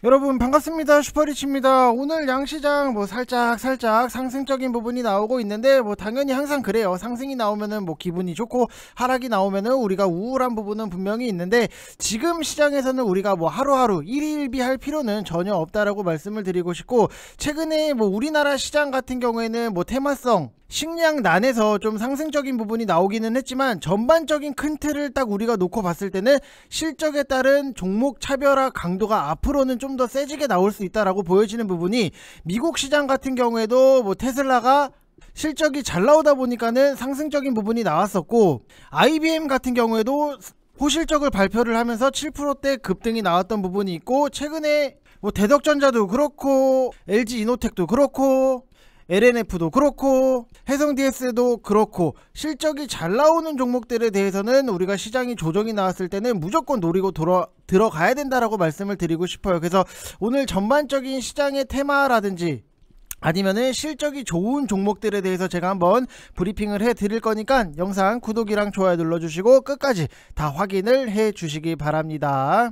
여러분 반갑습니다. 슈퍼리치입니다. 오늘 양시장 살짝 상승적인 부분이 나오고 있는데 당연히 항상 그래요. 상승이 나오면은 기분이 좋고 하락이 나오면은 우리가 우울한 부분은 분명히 있는데, 지금 시장에서는 우리가 하루하루 일희일비할 필요는 전혀 없다라고 말씀을 드리고 싶고, 최근에 우리나라 시장 같은 경우에는 테마성 식량난에서 좀 상승적인 부분이 나오기는 했지만, 전반적인 큰 틀을 딱 우리가 놓고 봤을 때는 실적에 따른 종목 차별화 강도가 앞으로는 좀 더 세지게 나올 수 있다라고 보여지는 부분이, 미국 시장 같은 경우에도 테슬라가 실적이 잘 나오다 보니까는 상승적인 부분이 나왔었고, IBM 같은 경우에도 호실적을 발표를 하면서 7%대 급등이 나왔던 부분이 있고, 최근에 대덕전자도 그렇고 LG이노텍도 그렇고 LNF도 그렇고 해성DS도 그렇고 실적이 잘 나오는 종목들에 대해서는 우리가 시장이 조정이 나왔을 때는 무조건 노리고 들어가야 된다라고 말씀을 드리고 싶어요. 그래서 오늘 전반적인 시장의 테마라든지 아니면은 실적이 좋은 종목들에 대해서 제가 한번 브리핑을 해 드릴 거니까 영상 구독이랑 좋아요 눌러주시고 끝까지 다 확인을 해 주시기 바랍니다.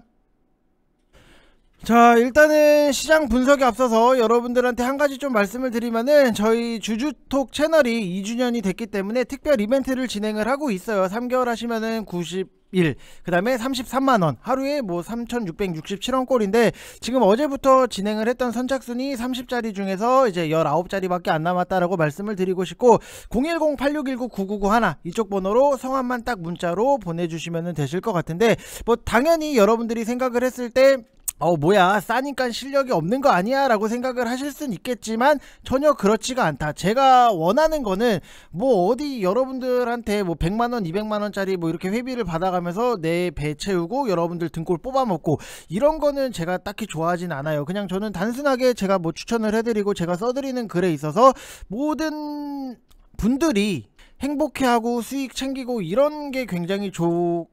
자, 일단은 시장 분석에 앞서서 여러분들한테 한 가지 좀 말씀을 드리면은, 저희 주주톡 채널이 2주년이 됐기 때문에 특별 이벤트를 진행을 하고 있어요. 3개월 하시면은 91, 그 다음에 33만원, 하루에 3,667원 꼴인데, 지금 어제부터 진행을 했던 선착순이 30자리 중에서 이제 19자리밖에 안 남았다라고 말씀을 드리고 싶고, 010-8619-9991 이쪽 번호로 성함만 딱 문자로 보내주시면 되실 것 같은데, 당연히 여러분들이 생각을 했을 때 뭐야 싸니까 실력이 없는 거 아니야 라고 생각을 하실 순 있겠지만, 전혀 그렇지가 않다. 제가 원하는 거는 어디 여러분들한테 100만원 200만원짜리 이렇게 회비를 받아가면서 내 배 채우고 여러분들 등골 뽑아먹고 이런 거는 제가 딱히 좋아하진 않아요. 그냥 저는 단순하게 제가 추천을 해드리고 제가 써드리는 글에 있어서 모든 분들이 행복해하고 수익 챙기고 이런 게 굉장히 좋은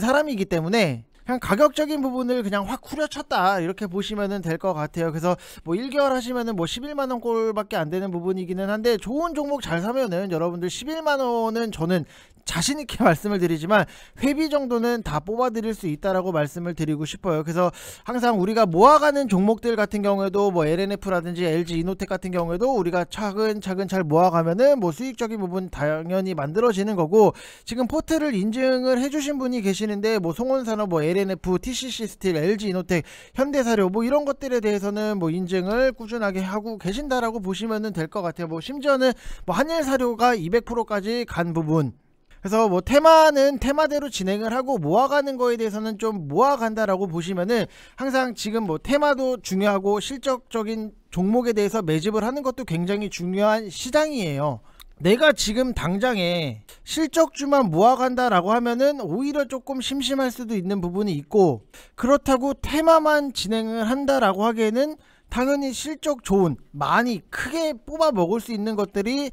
사람이기 때문에, 그냥 가격적인 부분을 그냥 확 후려쳤다 이렇게 보시면 될 것 같아요. 그래서 1개월 하시면은 11만원 꼴밖에 안 되는 부분이기는 한데, 좋은 종목 잘 사면은 여러분들 11만원은 저는 자신있게 말씀을 드리지만 회비 정도는 다 뽑아 드릴 수 있다라고 말씀을 드리고 싶어요. 그래서 항상 우리가 모아가는 종목들 같은 경우에도 LNF라든지 LG이노텍 같은 경우에도 우리가 차근차근 잘 모아가면은 수익적인 부분 당연히 만들어지는 거고, 지금 포트를 인증을 해주신 분이 계시는데 송원산업, LNF, TCC스틸, LG이노텍, 현대사료 이런 것들에 대해서는 인증을 꾸준하게 하고 계신다라고 보시면 될 것 같아요. 심지어는 한일사료가 200%까지 간 부분, 그래서 테마는 테마대로 진행을 하고 모아가는 거에 대해서는 좀 모아간다라고 보시면은, 항상 지금 테마도 중요하고 실적적인 종목에 대해서 매집을 하는 것도 굉장히 중요한 시장이에요. 내가 지금 당장에 실적주만 모아간다라고 하면은 오히려 조금 심심할 수도 있는 부분이 있고, 그렇다고 테마만 진행을 한다라고 하기에는 당연히 실적 좋은 많이 크게 뽑아 먹을 수 있는 것들이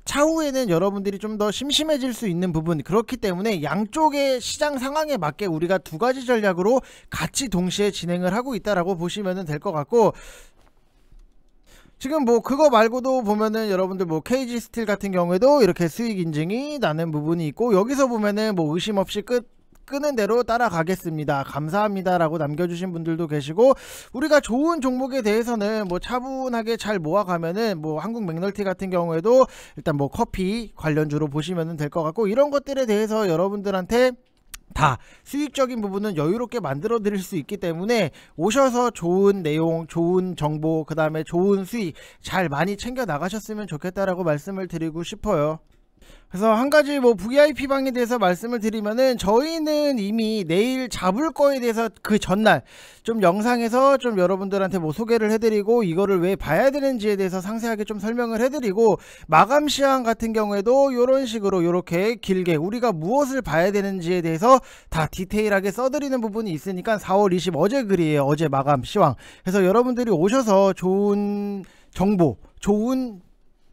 차후에는 여러분들이 좀 더 심심해질 수 있는 부분, 그렇기 때문에 양쪽의 시장 상황에 맞게 우리가 두 가지 전략으로 같이 동시에 진행을 하고 있다라고 보시면 될 것 같고, 지금 그거 말고도 보면은 여러분들 KG스틸 같은 경우에도 이렇게 수익 인증이 나는 부분이 있고, 여기서 보면은 의심 없이 끄는 대로 따라가겠습니다, 감사합니다 라고 남겨주신 분들도 계시고, 우리가 좋은 종목에 대해서는 차분하게 잘 모아가면은 한국 맥널티 같은 경우에도 일단 커피 관련주로 보시면 될 것 같고, 이런 것들에 대해서 여러분들한테 다 수익적인 부분은 여유롭게 만들어 드릴 수 있기 때문에, 오셔서 좋은 내용, 좋은 정보, 그 다음에 좋은 수익 잘 많이 챙겨 나가셨으면 좋겠다라고 말씀을 드리고 싶어요. 그래서 한 가지 VIP 방에 대해서 말씀을 드리면은, 저희는 이미 내일 잡을 거에 대해서 그 전날 좀 영상에서 좀 여러분들한테 소개를 해드리고, 이거를 왜 봐야 되는지에 대해서 상세하게 좀 설명을 해드리고, 마감 시황 같은 경우에도 이런 식으로 이렇게 길게 우리가 무엇을 봐야 되는지에 대해서 다 디테일하게 써드리는 부분이 있으니까, 4월 20 어제 글이에요. 어제 마감 시황. 그래서 여러분들이 오셔서 좋은 정보, 좋은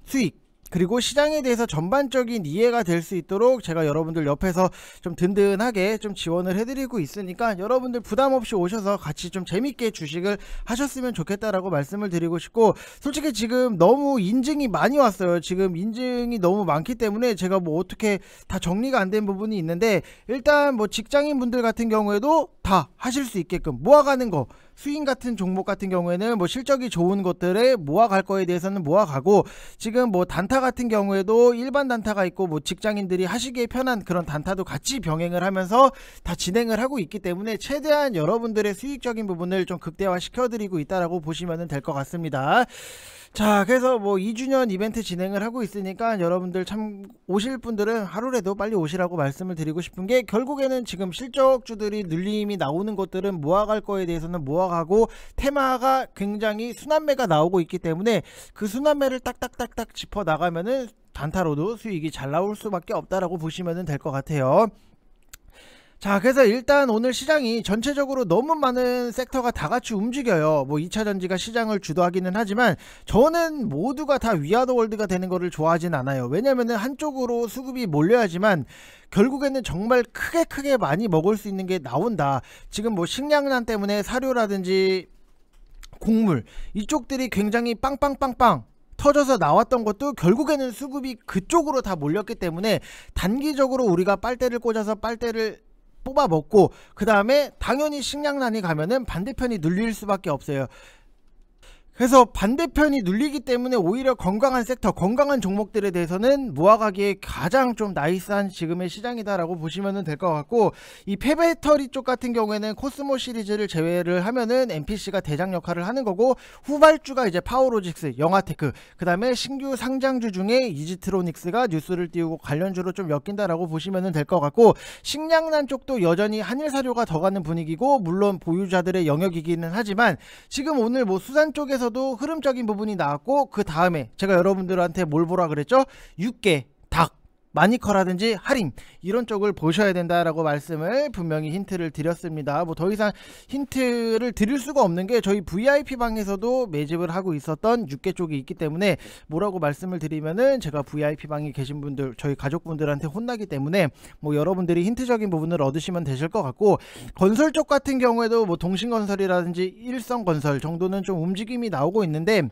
수익, 그리고 시장에 대해서 전반적인 이해가 될 수 있도록 제가 여러분들 옆에서 좀 든든하게 좀 지원을 해드리고 있으니까, 여러분들 부담없이 오셔서 같이 좀 재밌게 주식을 하셨으면 좋겠다라고 말씀을 드리고 싶고, 솔직히 지금 너무 인증이 많이 왔어요. 지금 인증이 너무 많기 때문에 제가 어떻게 다 정리가 안 된 부분이 있는데, 일단 직장인 분들 같은 경우에도 다 하실 수 있게끔 모아가는 거 스윙 같은 종목 같은 경우에는 뭐 실적이 좋은 것들에 모아갈 거에 대해서는 모아가고, 지금 뭐 단타 같은 경우에도 일반 단타가 있고 뭐 직장인들이 하시기에 편한 그런 단타도 같이 병행을 하면서 다 진행을 하고 있기 때문에 최대한 여러분들의 수익적인 부분을 좀 극대화 시켜드리고 있다라고 보시면 될 것 같습니다. 자, 그래서 뭐 2주년 이벤트 진행을 하고 있으니까 여러분들 참 오실 분들은 하루라도 빨리 오시라고 말씀을 드리고 싶은 게, 결국에는 지금 실적주들이 눌림이 나오는 것들은 모아갈 거에 대해서는 모아가고, 테마가 굉장히 순환매가 나오고 있기 때문에 그 순환매를 딱딱딱딱 짚어 나가면은 단타로도 수익이 잘 나올 수밖에 없다라고 보시면 될 것 같아요. 자, 그래서 일단 오늘 시장이 전체적으로 너무 많은 섹터가 다 같이 움직여요. 뭐 2차전지가 시장을 주도하기는 하지만 저는 모두가 다 위아더 월드가 되는 거를 좋아하진 않아요. 왜냐면은 한쪽으로 수급이 몰려야지만 결국에는 정말 크게 많이 먹을 수 있는 게 나온다. 지금 뭐 식량난 때문에 사료라든지 곡물 이쪽들이 굉장히 빵빵빵빵 터져서 나왔던 것도 결국에는 수급이 그쪽으로 다 몰렸기 때문에 단기적으로 우리가 빨대를 꽂아서 빨대를 뽑아 먹고, 그 다음에 당연히 식량난이 가면은 반대편이 눌릴 수밖에 없어요. 그래서 반대편이 눌리기 때문에 오히려 건강한 섹터, 건강한 종목들에 대해서는 모아가기에 가장 좀 나이스한 지금의 시장이다라고 보시면 될 것 같고, 이 폐배터리 쪽 같은 경우에는 코스모 시리즈를 제외를 하면은 MPC가 대장 역할을 하는 거고, 후발주가 이제 파워로직스, 영화테크, 그 다음에 신규 상장주 중에 이지트로닉스가 뉴스를 띄우고 관련주로 좀 엮인다라고 보시면 될 것 같고, 식량난 쪽도 여전히 한일사료가 더 가는 분위기고, 물론 보유자들의 영역이기는 하지만 지금 오늘 뭐 수산 쪽에서 도 흐름적인 부분이 나왔고, 그 다음에 제가 여러분들한테 뭘 보라 그랬죠? 육개, 닭, 마니커라든지 할인 이런 쪽을 보셔야 된다라고 말씀을 분명히 힌트를 드렸습니다. 뭐 더 이상 힌트를 드릴 수가 없는 게, 저희 VIP 방에서도 매집을 하고 있었던 6개 쪽이 있기 때문에 뭐라고 말씀을 드리면은 제가 VIP 방에 계신 분들, 저희 가족분들한테 혼나기 때문에 뭐 여러분들이 힌트적인 부분을 얻으시면 되실 것 같고, 건설 쪽 같은 경우에도 뭐 동신건설이라든지 일성건설 정도는 좀 움직임이 나오고 있는데,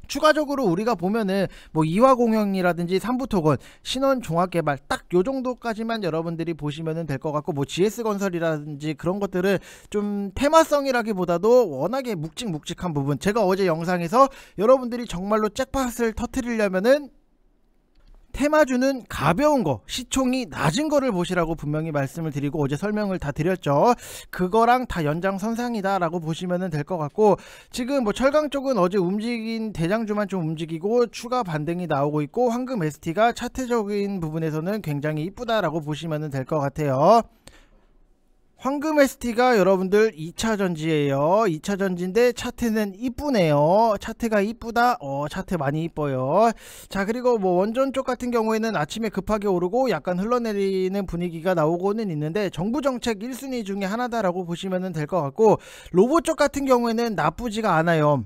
추가적으로 우리가 보면은 뭐 이화공영이라든지 삼부토건, 신원종합개발 딱 요 정도까지만 여러분들이 보시면 될 것 같고, 뭐 GS건설이라든지 그런 것들은 좀 테마성이라기보다도 워낙에 묵직묵직한 부분, 제가 어제 영상에서 여러분들이 정말로 잭팟을 터트리려면은 테마주는 가벼운 거, 시총이 낮은 거를 보시라고 분명히 말씀을 드리고 어제 설명을 다 드렸죠. 그거랑 다 연장선상이다 라고 보시면 될 것 같고, 지금 뭐 철강 쪽은 어제 움직인 대장주만 좀 움직이고 추가 반등이 나오고 있고, 황금 ST가 차트적인 부분에서는 굉장히 이쁘다라고 보시면 될 것 같아요. 황금 ST가 여러분들 2차전지예요. 2차전지인데 차트는 이쁘네요. 차트가 이쁘다. 차트 많이 이뻐요. 자, 그리고 뭐 원전 쪽 같은 경우에는 아침에 급하게 오르고 약간 흘러내리는 분위기가 나오고는 있는데, 정부정책 1순위 중에 하나다라고 보시면 될 것 같고, 로봇 쪽 같은 경우에는 나쁘지가 않아요.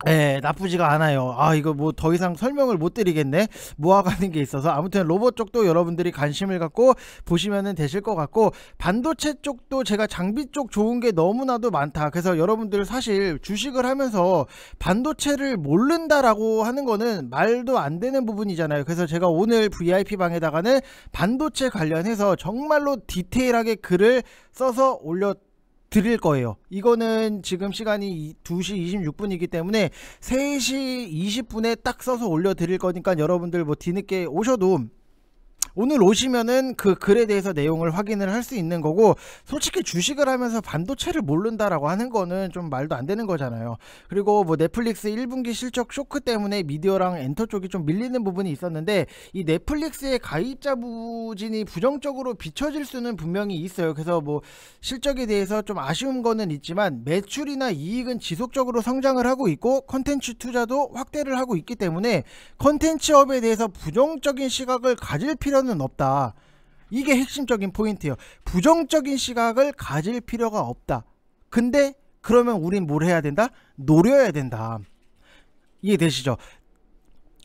네, 나쁘지가 않아요. 이거 뭐 더 이상 설명을 못 드리겠네. 모아가는 게 있어서. 아무튼 로봇 쪽도 여러분들이 관심을 갖고 보시면 되실 것 같고, 반도체 쪽도 제가 장비 쪽 좋은 게 너무나도 많다. 그래서 여러분들 사실 주식을 하면서 반도체를 모른다라고 하는 거는 말도 안 되는 부분이잖아요. 그래서 제가 오늘 VIP 방에다가는 반도체 관련해서 정말로 디테일하게 글을 써서 드릴 거예요. 이거는 지금 시간이 2시 26분이기 때문에 3시 20분에 딱 써서 올려 드릴 거니까, 여러분들 뭐 뒤늦게 오셔도 오늘 오시면은 그 글에 대해서 내용을 확인을 할 수 있는 거고, 솔직히 주식을 하면서 반도체를 모른다라고 하는 거는 좀 말도 안 되는 거잖아요. 그리고 뭐 넷플릭스 1분기 실적 쇼크 때문에 미디어랑 엔터 쪽이 좀 밀리는 부분이 있었는데, 이 넷플릭스의 가입자 부진이 부정적으로 비춰질 수는 분명히 있어요. 그래서 뭐 실적에 대해서 좀 아쉬운 거는 있지만, 매출이나 이익은 지속적으로 성장을 하고 있고, 컨텐츠 투자도 확대를 하고 있기 때문에 컨텐츠업에 대해서 부정적인 시각을 가질 필요는 없다. 이게 핵심적인 포인트예요. 부정적인 시각을 가질 필요가 없다. 근데 그러면 우린 뭘 해야 된다? 노려야 된다. 이해되시죠?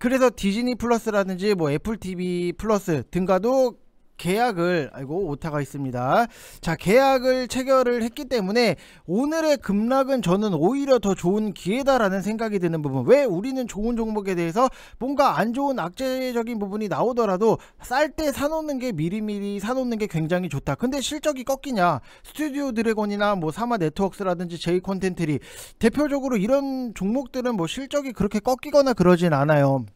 그래서 디즈니 플러스라든지 뭐 애플 TV 플러스 등과도 계약을 오타가 있습니다. 자, 계약을 체결을 했기 때문에 오늘의 급락은 저는 오히려 더 좋은 기회다라는 생각이 드는 부분. 왜 우리는 좋은 종목에 대해서 뭔가 안 좋은 악재적인 부분이 나오더라도 쌀 때 사놓는 게 미리미리 사놓는 게 굉장히 좋다. 근데 실적이 꺾이냐? 스튜디오 드래곤이나 뭐 사마 네트워크스라든지 제이 콘텐트리 대표적으로 이런 종목들은 뭐 실적이 그렇게 꺾이거나 그러진 않아요.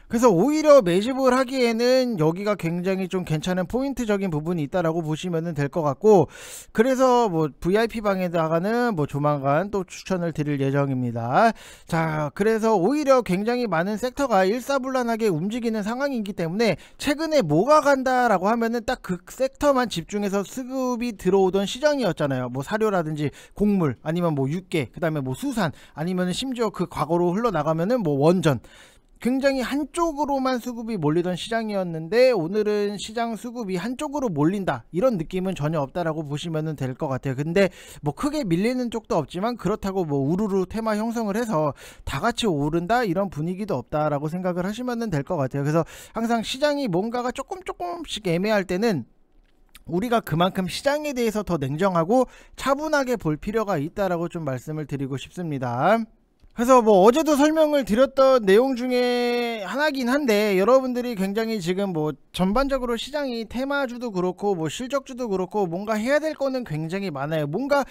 그래서 오히려 매집을 하기에는 여기가 굉장히 좀 괜찮은 포인트적인 부분이 있다라고 보시면 될 것 같고, 그래서 뭐 VIP 방에다가는 뭐 조만간 또 추천을 드릴 예정입니다. 자, 그래서 오히려 굉장히 많은 섹터가 일사불란하게 움직이는 상황이기 때문에 최근에 뭐가 간다라고 하면은 딱 그 섹터만 집중해서 수급이 들어오던 시장이었잖아요. 뭐 사료라든지 곡물, 아니면 뭐 육계, 그 다음에 뭐 수산, 아니면 심지어 그 과거로 흘러나가면은 뭐 원전, 굉장히 한쪽으로만 수급이 몰리던 시장이었는데 오늘은 시장 수급이 한쪽으로 몰린다, 이런 느낌은 전혀 없다라고 보시면 될 것 같아요. 근데 뭐 크게 밀리는 쪽도 없지만 그렇다고 뭐 우르르 테마 형성을 해서 다 같이 오른다, 이런 분위기도 없다라고 생각을 하시면 될 것 같아요. 그래서 항상 시장이 뭔가가 조금씩 애매할 때는 우리가 그만큼 시장에 대해서 더 냉정하고 차분하게 볼 필요가 있다라고 좀 말씀을 드리고 싶습니다. 그래서 뭐 어제도 설명을 드렸던 내용 중에 하나긴 한데, 여러분들이 굉장히 지금 뭐 전반적으로 시장이 테마주도 그렇고 뭐 실적주도 그렇고 뭔가 해야 될 거는 굉장히 많아요. 뭔가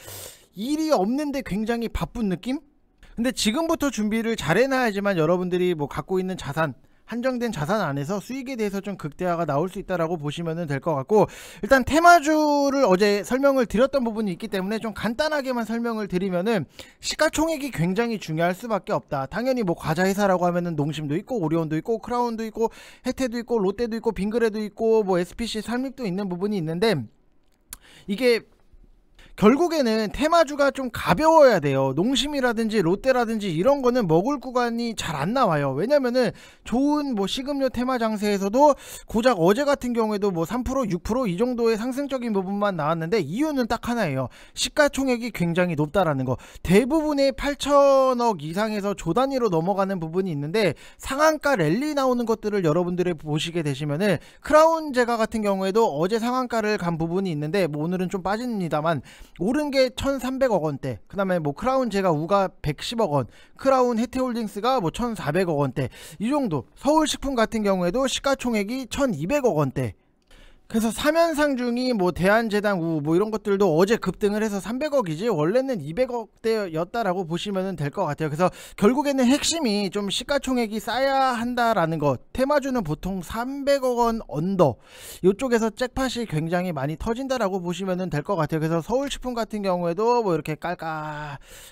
일이 없는데 굉장히 바쁜 느낌? 근데 지금부터 준비를 잘 해놔야지만 여러분들이 뭐 갖고 있는 자산, 한정된 자산 안에서 수익에 대해서 좀 극대화가 나올 수 있다라고 보시면 될 것 같고, 일단 테마주를 어제 설명을 드렸던 부분이 있기 때문에 좀 간단하게만 설명을 드리면은, 시가총액이 굉장히 중요할 수밖에 없다. 당연히 뭐 과자 회사라고 하면은 농심도 있고 오리온도 있고 크라운도 있고 혜태도 있고 롯데도 있고 빙그레도 있고 뭐 SPC 산립도 있는 부분이 있는데, 이게 결국에는 테마주가 좀 가벼워야 돼요. 농심이라든지 롯데라든지 이런 거는 먹을 구간이 잘 안 나와요. 왜냐면은 좋은 뭐 식음료 테마 장세에서도 고작 어제 같은 경우에도 뭐 3% 6% 이 정도의 상승적인 부분만 나왔는데, 이유는 딱 하나예요. 시가총액이 굉장히 높다라는 거. 대부분의 8천억 이상에서 조 단위로 넘어가는 부분이 있는데, 상한가 랠리 나오는 것들을 여러분들이 보시게 되시면은, 크라운 제가 같은 경우에도 어제 상한가를 간 부분이 있는데, 뭐 오늘은 좀 빠집니다만 오른 게 1,300억 원대, 그 다음에 뭐 크라운 제가 우가 110억 원, 크라운 혜태홀딩스가 뭐 1,400억 원대, 이 정도. 서울식품 같은 경우에도 시가총액이 1,200억 원대. 그래서 3연상 중이 뭐 대한제당 우 뭐 이런 것들도 어제 급등을 해서 300억이지 원래는 200억대였다라고 보시면 될 것 같아요. 그래서 결국에는 핵심이 좀 시가총액이 쌓여야 한다라는 것. 테마주는 보통 300억 원 언더, 이쪽에서 잭팟이 굉장히 많이 터진다라고 보시면 될 것 같아요. 그래서 서울식품 같은 경우에도 뭐 이렇게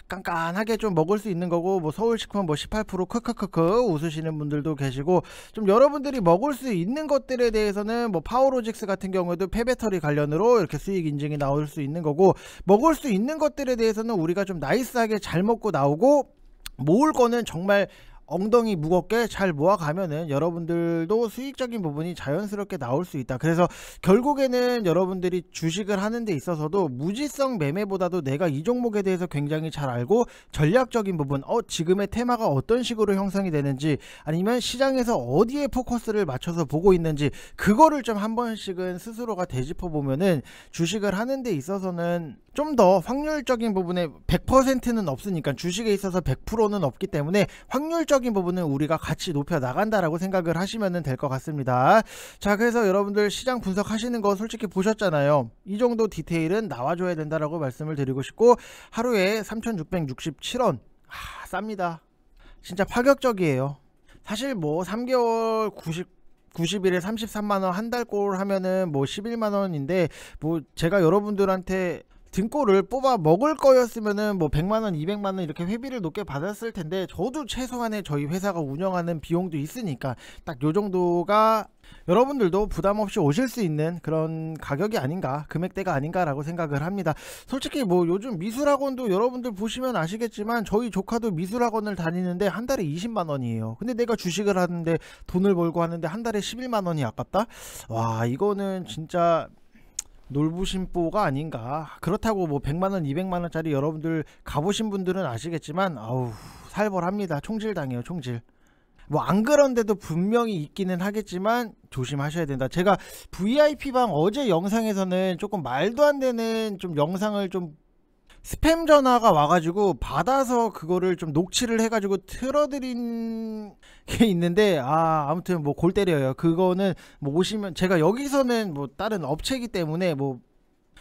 깐깐하게 좀 먹을 수 있는 거고, 뭐 서울식품 뭐 18% 크크크크 웃으시는 분들도 계시고, 좀 여러분들이 먹을 수 있는 것들에 대해서는 뭐 파워로직스 같은 경우에도 폐배터리 관련으로 이렇게 수익 인증이 나올 수 있는 거고, 먹을 수 있는 것들에 대해서는 우리가 좀 나이스하게 잘 먹고 나오고, 모을 거는 정말 엉덩이 무겁게 잘 모아가면은 여러분들도 수익적인 부분이 자연스럽게 나올 수 있다. 그래서 결국에는 여러분들이 주식을 하는 데 있어서도 무지성 매매보다도 내가 이 종목에 대해서 굉장히 잘 알고 전략적인 부분, 지금의 테마가 어떤 식으로 형성이 되는지, 아니면 시장에서 어디에 포커스를 맞춰서 보고 있는지, 그거를 좀 한 번씩은 스스로가 되짚어 보면은 주식을 하는 데 있어서는 좀 더 확률적인 부분에 100%는 없으니까, 주식에 있어서 100%는 없기 때문에 확률적인 부분은 우리가 같이 높여 나간다라고 생각을 하시면 될 것 같습니다. 자, 그래서 여러분들 시장 분석하시는 거 솔직히 보셨잖아요. 이 정도 디테일은 나와줘야 된다라고 말씀을 드리고 싶고, 하루에 3,667원 쌉니다. 진짜 파격적이에요. 사실 뭐 3개월 90일에 33만원, 한 달 꼴 하면은 뭐 11만원인데, 뭐 제가 여러분들한테 등골을 뽑아 먹을 거였으면은 뭐 100만원 200만원 이렇게 회비를 높게 받았을 텐데, 저도 최소한의 저희 회사가 운영하는 비용도 있으니까 딱 요 정도가 여러분들도 부담 없이 오실 수 있는 그런 가격이 아닌가, 금액대가 아닌가 라고 생각을 합니다. 솔직히 뭐 요즘 미술학원도 여러분들 보시면 아시겠지만, 저희 조카도 미술학원을 다니는데 한 달에 20만원이에요 근데 내가 주식을 하는데 돈을 벌고 하는데 한 달에 11만원이 아깝다? 와, 이거는 진짜 놀부심보가 아닌가. 그렇다고 뭐 100만원 200만원짜리 여러분들 가보신 분들은 아시겠지만, 아우 살벌합니다. 총질당해요, 총질. 뭐 안 그런데도 분명히 있기는 하겠지만 조심하셔야 된다. 제가 VIP방 어제 영상에서는 조금 말도 안 되는 좀 영상을 좀 스팸 전화가 와가지고 받아서 그거를 좀 녹취를 해가지고 틀어드린 게 있는데, 아무튼 뭐 골 때려요. 그거는 뭐 오시면, 제가 여기서는 뭐 다른 업체이기 때문에 뭐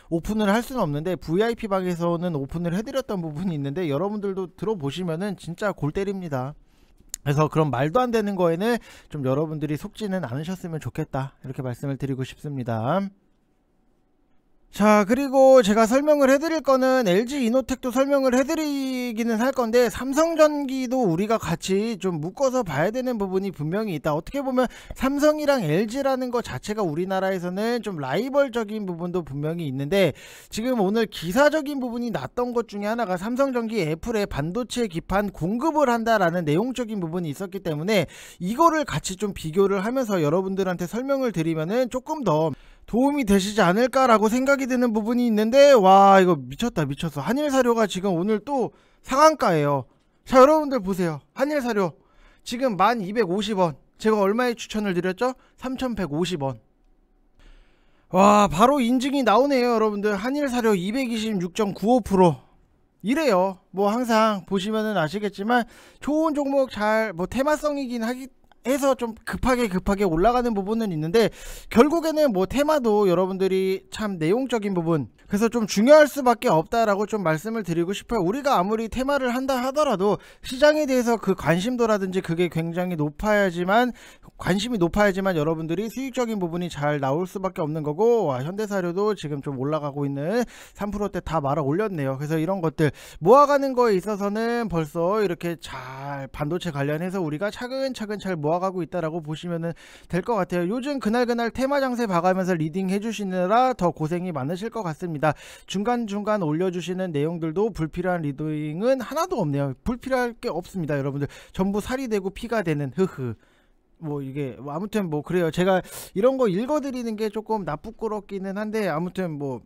오픈을 할 수는 없는데 VIP 방에서는 오픈을 해드렸던 부분이 있는데, 여러분들도 들어보시면은 진짜 골 때립니다. 그래서 그런 말도 안 되는 거에는 좀 여러분들이 속지는 않으셨으면 좋겠다, 이렇게 말씀을 드리고 싶습니다. 자, 그리고 제가 설명을 해드릴 거는 LG 이노텍도 설명을 해드리기는 할 건데, 삼성전기도 우리가 같이 좀 묶어서 봐야 되는 부분이 분명히 있다. 어떻게 보면 삼성이랑 LG라는 것 자체가 우리나라에서는 좀 라이벌적인 부분도 분명히 있는데, 지금 오늘 기사적인 부분이 났던 것 중에 하나가 삼성전기 애플에 반도체 기판 공급을 한다라는 내용적인 부분이 있었기 때문에, 이거를 같이 좀 비교를 하면서 여러분들한테 설명을 드리면은 조금 더 도움이 되시지 않을까라고 생각이 드는 부분이 있는데, 와, 이거 미쳤어. 한일사료가 지금 오늘 또 상한가예요. 자, 여러분들 보세요. 한일사료 지금 1250원, 제가 얼마에 추천을 드렸죠? 3150원. 와, 바로 인증이 나오네요. 여러분들, 한일사료 226.95%. 이래요. 뭐 항상 보시면은 아시겠지만 좋은 종목, 잘 뭐 테마성이긴 하기 해서 좀 급하게 올라가는 부분은 있는데, 결국에는 뭐 테마도 여러분들이 참 내용적인 부분, 그래서 좀 중요할 수밖에 없다라고 좀 말씀을 드리고 싶어요. 우리가 아무리 테마를 한다 하더라도 시장에 대해서 그 관심도라든지 그게 굉장히 높아야지만, 관심이 높아야지만 여러분들이 수익적인 부분이 잘 나올 수밖에 없는 거고, 와, 현대사료도 지금 좀 올라가고 있는 3%대 다 말아 올렸네요. 그래서 이런 것들 모아가는 거에 있어서는 벌써 이렇게 잘 반도체 관련해서 우리가 차근차근 잘 모아가고 있다라고 보시면 될 것 같아요. 요즘 그날 테마 장세 봐가면서 리딩 해주시느라 더 고생이 많으실 것 같습니다. 중간중간 올려주시는 내용들도 불필요한 리딩은 하나도 없네요. 불필요할 게 없습니다. 여러분들 전부 살이 되고 피가 되는, 뭐 이게 뭐 아무튼 뭐 그래요. 제가 이런 거 읽어드리는 게 조금 나쁘끄럽기는 한데, 아무튼 뭐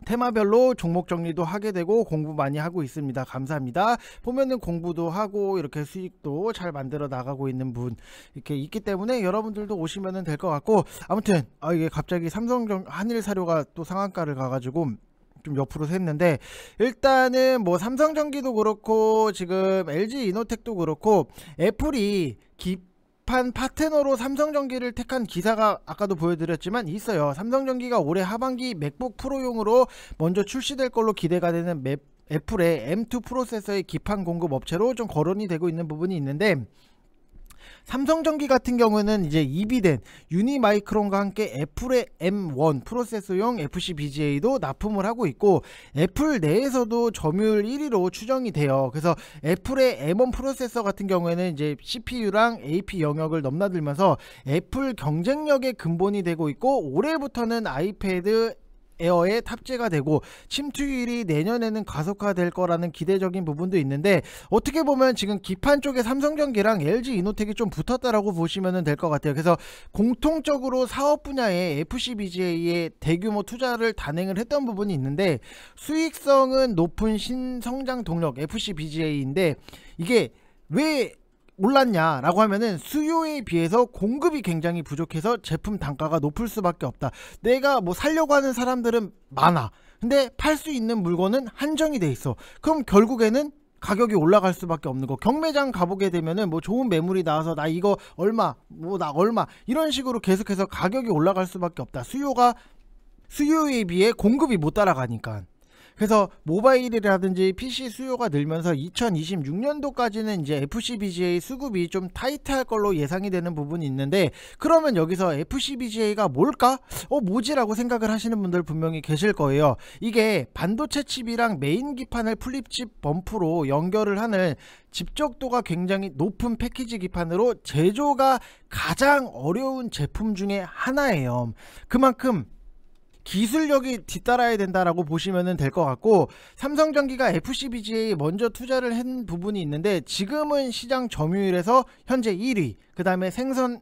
테마별로 종목 정리도 하게 되고 공부 많이 하고 있습니다. 감사합니다. 보면은 공부도 하고 이렇게 수익도 잘 만들어 나가고 있는 분 이렇게 있기 때문에 여러분들도 오시면 될 것 같고, 아무튼 이게 갑자기 한일사료가 또 상한가를 가가지고 좀 옆으로 샜는데, 일단은 뭐 삼성전기도 그렇고 지금 LG 이노텍도 그렇고 애플이 기판 파트너로 삼성전기를 택한 기사가 아까도 보여드렸지만 있어요. 삼성전기가 올해 하반기 맥북 프로용으로 먼저 출시될 걸로 기대가 되는 애플의 M2 프로세서의 기판 공급 업체로 좀 거론이 되고 있는 부분이 있는데, 삼성전기 같은 경우는 이제 입이된 유니마이크론과 함께 애플의 M1 프로세서용 FCBGA도 납품을 하고 있고, 애플 내에서도 점유율 1위로 추정이 돼요. 그래서 애플의 M1 프로세서 같은 경우에는 이제 CPU랑 AP 영역을 넘나들면서 애플 경쟁력의 근본이 되고 있고, 올해부터는 아이패드 에어에 탑재가 되고 침투율이 내년에는 가속화될 거라는 기대적인 부분도 있는데, 어떻게 보면 지금 기판 쪽에 삼성전기랑 LG 이노텍이 좀 붙었다라고 보시면 될 것 같아요. 그래서 공통적으로 사업 분야에 FCBGA에 대규모 투자를 단행을 했던 부분이 있는데, 수익성은 높은 신성장 동력 FCBGA인데 이게 왜 올랐냐라고 하면은 수요에 비해서 공급이 굉장히 부족해서 제품 단가가 높을 수밖에 없다. 내가 뭐 살려고 하는 사람들은 많아. 근데 팔 수 있는 물건은 한정이 돼 있어. 그럼 결국에는 가격이 올라갈 수밖에 없는 거. 경매장 가보게 되면은 뭐 좋은 매물이 나와서 나 이거 얼마, 뭐 나 얼마, 이런 식으로 계속해서 가격이 올라갈 수밖에 없다. 수요에 비해 공급이 못 따라가니까. 그래서 모바일이라든지 PC 수요가 늘면서 2026년도까지는 이제 FCBGA 수급이 좀 타이트할 걸로 예상이 되는 부분이 있는데, 그러면 여기서 FCBGA가 뭘까? 뭐지라고 생각을 하시는 분들 분명히 계실 거예요. 이게 반도체 칩이랑 메인 기판을 플립칩 범프로 연결을 하는 집적도가 굉장히 높은 패키지 기판으로 제조가 가장 어려운 제품 중에 하나예요. 그만큼 기술력이 뒤따라야 된다라고 보시면 될 것 같고, 삼성전기가 FCBGA에 먼저 투자를 한 부분이 있는데, 지금은 시장 점유율에서 현재 1위, 그 다음에 생산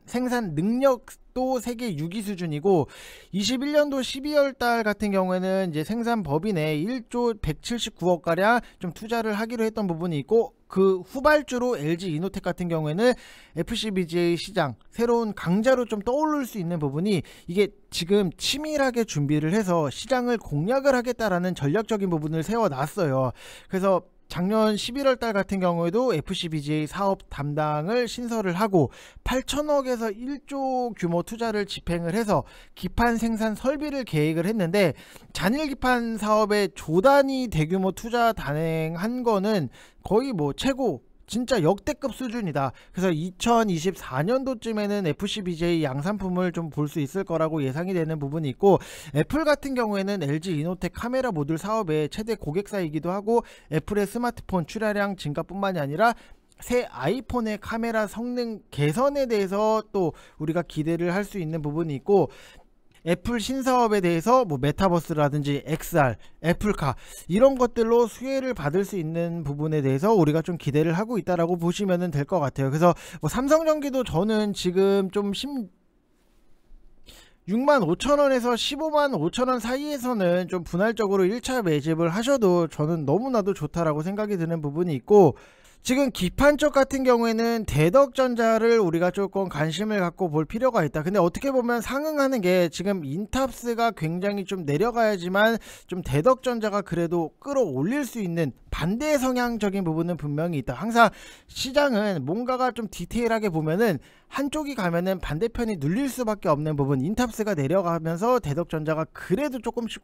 능력도 세계 6위 수준이고, 21년도 12월 달 같은 경우에는 이제 생산 법인에 1조 179억 가량 좀 투자를 하기로 했던 부분이 있고, 그 후발주로 LG 이노텍 같은 경우에는 FCBGA 시장 새로운 강자로 좀 떠오를 수 있는 부분이 이게 지금 치밀하게 준비를 해서 시장을 공략을 하겠다라는 전략적인 부분을 세워놨어요. 그래서 작년 11월 달 같은 경우에도 FCBGA 사업 담당을 신설을 하고 8천억에서 1조 규모 투자를 집행을 해서 기판 생산 설비를 계획을 했는데, 잔일 기판 사업에 조단위 대규모 투자 단행한 거는 거의 뭐 최고 진짜 역대급 수준이다. 그래서 2024년도쯤에는 FCBGA 양산품을 좀 볼 수 있을 거라고 예상이 되는 부분이 있고, 애플 같은 경우에는 LG 이노텍 카메라 모듈 사업의 최대 고객사이기도 하고, 애플의 스마트폰 출하량 증가뿐만이 아니라 새 아이폰의 카메라 성능 개선에 대해서 또 우리가 기대를 할 수 있는 부분이 있고, 애플 신사업에 대해서 뭐 메타버스라든지 XR, 애플카 이런 것들로 수혜를 받을 수 있는 부분에 대해서 우리가 좀 기대를 하고 있다라고 보시면 될 것 같아요. 그래서 뭐 삼성전기도 저는 지금 좀 65,000원에서 155,000원 사이에서는 좀 분할적으로 1차 매집을 하셔도 저는 너무나도 좋다라고 생각이 드는 부분이 있고, 지금 기판 쪽 같은 경우에는 대덕전자를 우리가 조금 관심을 갖고 볼 필요가 있다. 근데 어떻게 보면 상응하는 게 지금 인탑스가 굉장히 좀 내려가야지만 좀 대덕전자가 그래도 끌어올릴 수 있는 반대 성향적인 부분은 분명히 있다. 항상 시장은 뭔가가 좀 디테일하게 보면은 한쪽이 가면은 반대편이 눌릴 수밖에 없는 부분, 인탑스가 내려가면서 대덕전자가 그래도 조금씩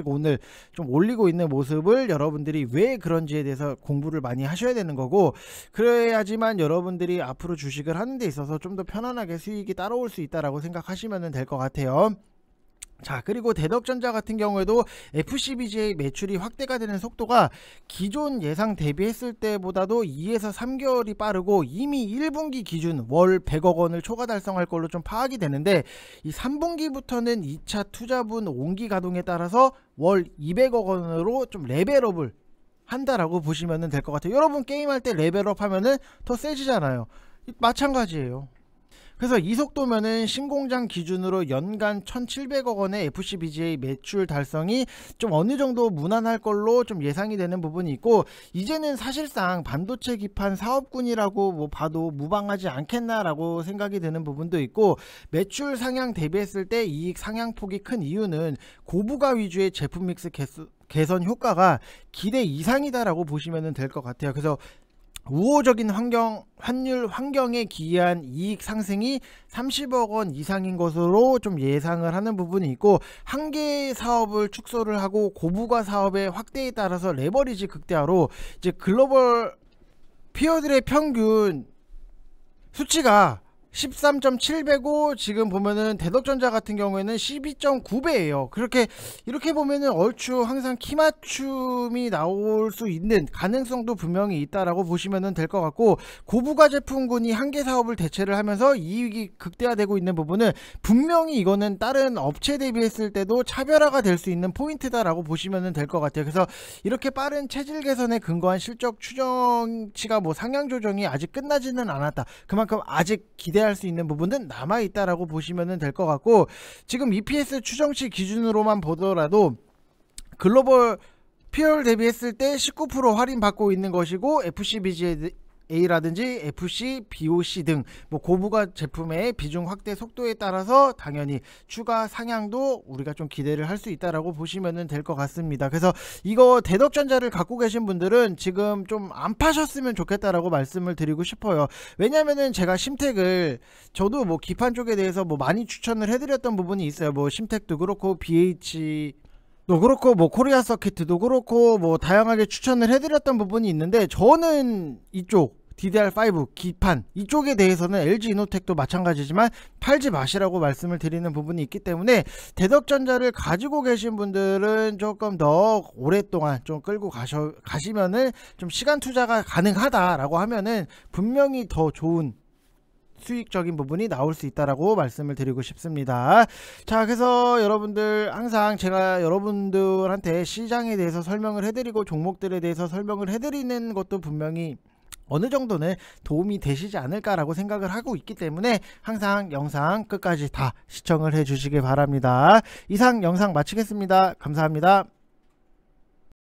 오늘 좀 올리고 있는 모습을 여러분들이 왜 그런지에 대해서 공부를 많이 하셔야 되는 거고, 그래야지만 여러분들이 앞으로 주식을 하는 데 있어서 좀 더 편안하게 수익이 따라올 수 있다라고 생각하시면 될 것 같아요. 자, 그리고 대덕전자 같은 경우에도 FCBGA 매출이 확대가 되는 속도가 기존 예상 대비했을 때보다도 2에서 3개월이 빠르고, 이미 1분기 기준 월 100억 원을 초과 달성할 걸로 좀 파악이 되는데, 이 3분기부터는 2차 투자분 온기 가동에 따라서 월 200억 원으로 좀 레벨업을 한다라고 보시면 될 것 같아요. 여러분 게임할 때 레벨업 하면은 더 세지잖아요. 마찬가지예요. 그래서 이 속도면은 신공장 기준으로 연간 1,700억 원의 FCBGA 매출 달성이 좀 어느 정도 무난할 걸로 좀 예상이 되는 부분이 있고, 이제는 사실상 반도체 기판 사업군이라고 뭐 봐도 무방하지 않겠나라고 생각이 드는 부분도 있고, 매출 상향 대비했을 때 이익 상향폭이 큰 이유는 고부가 위주의 제품 믹스 개선 효과가 기대 이상이다라고 보시면 될 것 같아요. 그래서 우호적인 환율 환경에 기이한 이익 상승이 30억 원 이상인 것으로 좀 예상을 하는 부분이 있고, 한 개의 사업을 축소를 하고 고부가 사업의 확대에 따라서 레버리지 극대화로 이제 글로벌 피어들의 평균 수치가 13.7배고, 지금 보면은 대덕전자 같은 경우에는 12.9배예요. 이렇게 보면은 얼추 항상 키맞춤이 나올 수 있는 가능성도 분명히 있다라고 보시면 될 것 같고, 고부가 제품군이 한 개 사업을 대체를 하면서 이익이 극대화되고 있는 부분은 분명히 이거는 다른 업체 대비했을 때도 차별화가 될 수 있는 포인트다라고 보시면 될 것 같아요. 그래서 이렇게 빠른 체질 개선에 근거한 실적 추정치가 뭐 상향 조정이 아직 끝나지는 않았다. 그만큼 아직 기대할 수 있는 부분은 남아있다라고 보시면 될 것 같고, 지금 EPS 추정치 기준으로만 보더라도 글로벌 피어를 대비했을 때 19% 할인 받고 있는 것이고, FCBGA라든지 FC, BOC 등 뭐 고부가 제품의 비중 확대 속도에 따라서 당연히 추가 상향도 우리가 좀 기대를 할 수 있다라고 보시면 될 것 같습니다. 그래서 이거 대덕전자를 갖고 계신 분들은 지금 좀 안 파셨으면 좋겠다라고 말씀을 드리고 싶어요. 왜냐면은 제가 심텍을, 저도 뭐 기판 쪽에 대해서 뭐 많이 추천을 해드렸던 부분이 있어요. 뭐 심텍도 그렇고 BH도 그렇고 뭐 코리아 서킷도 그렇고 뭐 다양하게 추천을 해드렸던 부분이 있는데, 저는 이쪽 DDR5 기판 이쪽에 대해서는 LG 이노텍도 마찬가지지만 팔지 마시라고 말씀을 드리는 부분이 있기 때문에, 대덕전자를 가지고 계신 분들은 조금 더 오랫동안 좀 끌고 가시면은 좀 시간 투자가 가능하다라고 하면은 분명히 더 좋은 수익적인 부분이 나올 수 있다라고 말씀을 드리고 싶습니다. 자, 그래서 여러분들 항상 제가 여러분들한테 시장에 대해서 설명을 해드리고 종목들에 대해서 설명을 해드리는 것도 분명히 어느 정도는 도움이 되시지 않을까라고 생각을 하고 있기 때문에 항상 영상 끝까지 다 시청을 해 주시기 바랍니다. 이상 영상 마치겠습니다. 감사합니다.